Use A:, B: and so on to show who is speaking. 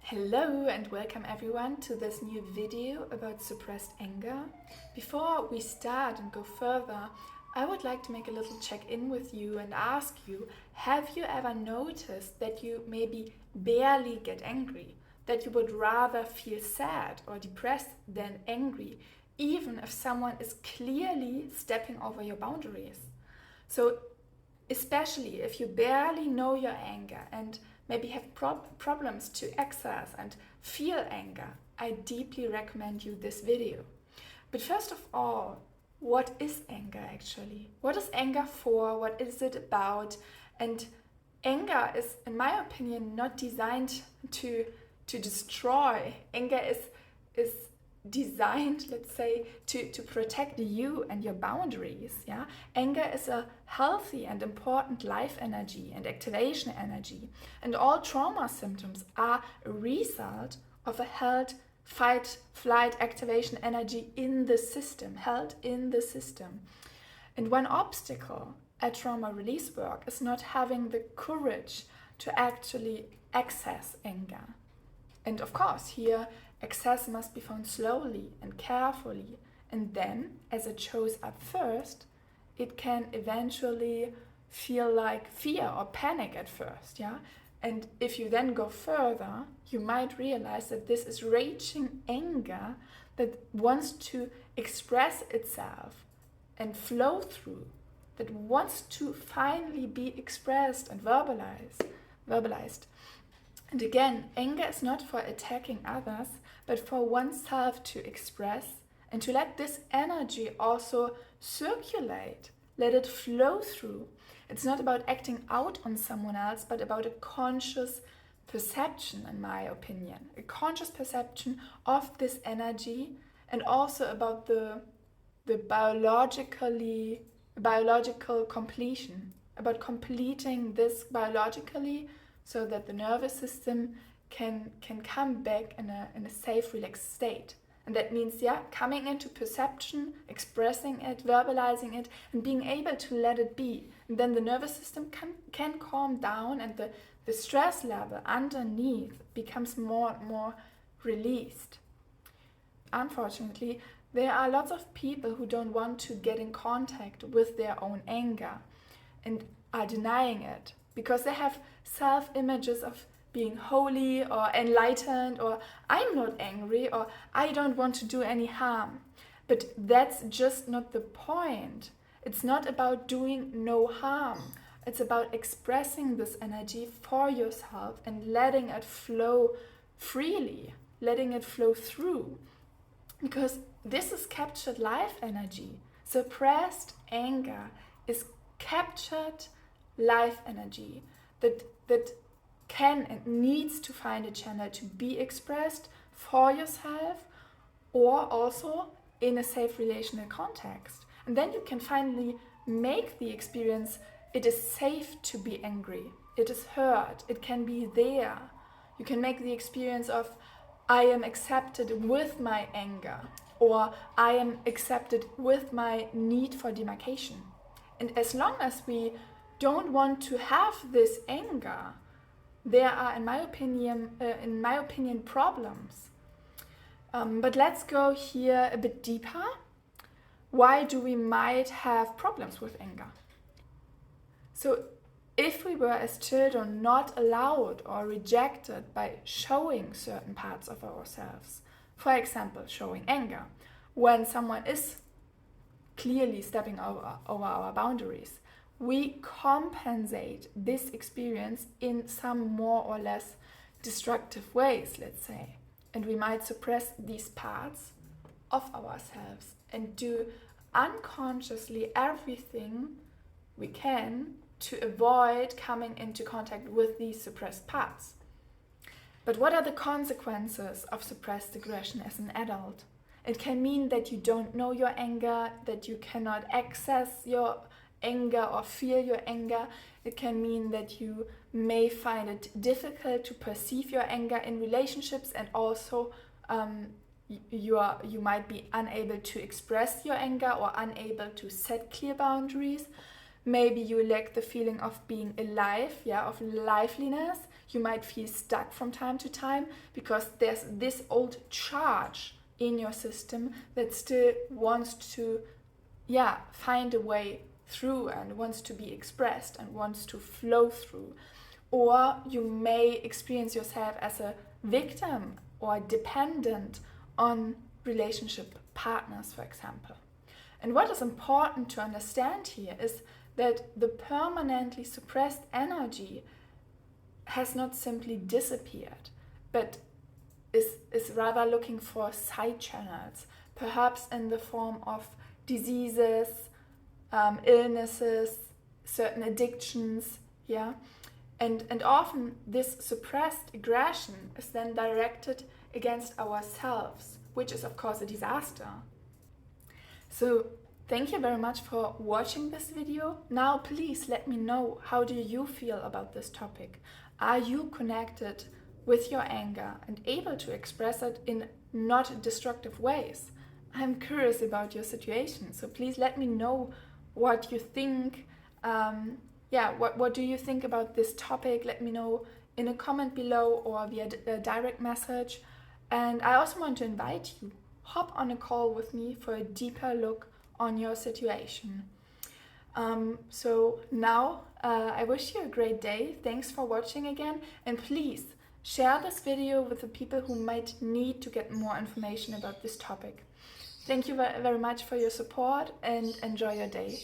A: Hello and welcome everyone to this new video about suppressed anger. Before we start and go further, I would like to make a little check-in with you and ask you, have you ever noticed that you maybe barely get angry? That you would rather feel sad or depressed than angry, even if someone is clearly stepping over your boundaries? So especially if you barely know your anger and maybe have problems to access and feel anger, I deeply recommend you this video. But first of all, what is anger actually? What is anger for? What is it about? And anger is, in my opinion, not designed to destroy. Anger is designed, let's say, to protect you and your boundaries. Yeah, anger is a healthy and important life energy and activation energy, and all trauma symptoms are a result of a held fight flight activation energy in the system, held in the system. And one obstacle at trauma release work is not having the courage to actually access anger. And of course, here access must be found slowly and carefully, and then, as it shows up first, it can eventually feel like fear or panic at first, yeah? And if you then go further, you might realize that this is raging anger that wants to express itself and flow through, that wants to finally be expressed and verbalized. And again, anger is not for attacking others, but for oneself to express and to let this energy also circulate, let it flow through. It's not about acting out on someone else, but about a conscious perception, in my opinion, a conscious perception of this energy, and also about the biological completion, about completing this biologically, so that the nervous system can come back in a safe, relaxed state. And that means, coming into perception, expressing it, verbalizing it, and being able to let it be. And then the nervous system can calm down, and the stress level underneath becomes more and more released. Unfortunately, there are lots of people who don't want to get in contact with their own anger and are denying it, because they have self-images of being holy or enlightened, or I'm not angry, or I don't want to do any harm. But that's just not the point. It's not about doing no harm. It's about expressing this energy for yourself and letting it flow freely, letting it flow through. Because this is captured life energy. Suppressed anger is captured life energy that can and needs to find a channel to be expressed for yourself, or also in a safe relational context. And then you can finally make the experience, it is safe to be angry, it is heard, it can be there. You can make the experience of, I am accepted with my anger, or I am accepted with my need for demarcation. And as long as we don't want to have this anger, there are, in my opinion, problems. But let's go here a bit deeper. Why do we might have problems with anger? So, if we were as children not allowed or rejected by showing certain parts of ourselves, for example, showing anger, when someone is clearly stepping over our boundaries, we compensate this experience in some more or less destructive ways, let's say. And we might suppress these parts of ourselves and do unconsciously everything we can to avoid coming into contact with these suppressed parts. But what are the consequences of suppressed aggression as an adult? It can mean that you don't know your anger, that you cannot access your anger or feel your anger. It can mean that you may find it difficult to perceive your anger in relationships, and also you might be unable to express your anger or unable to set clear boundaries. Maybe you lack the feeling of being alive, of liveliness. You might feel stuck from time to time because there's this old charge in your system that still wants to find a way through and wants to be expressed and wants to flow through. Or you may experience yourself as a victim or dependent on relationship partners, for example. And what is important to understand here is that the permanently suppressed energy has not simply disappeared, but is rather looking for side channels, perhaps in the form of diseases, illnesses, certain addictions, and often this suppressed aggression is then directed against ourselves, which is of course a disaster. So thank you very much for watching this video. Now please let me know, how do you feel about this topic? Are you connected with your anger and able to express it in not destructive ways? I'm curious about your situation, so please let me know what you think. What do you think about this topic? Let me know in a comment below or via a direct message. And I also want to invite you, hop on a call with me for a deeper look on your situation. So now I wish you a great day. Thanks for watching again, and please share this video with the people who might need to get more information about this topic. Thank you very much for your support and enjoy your day.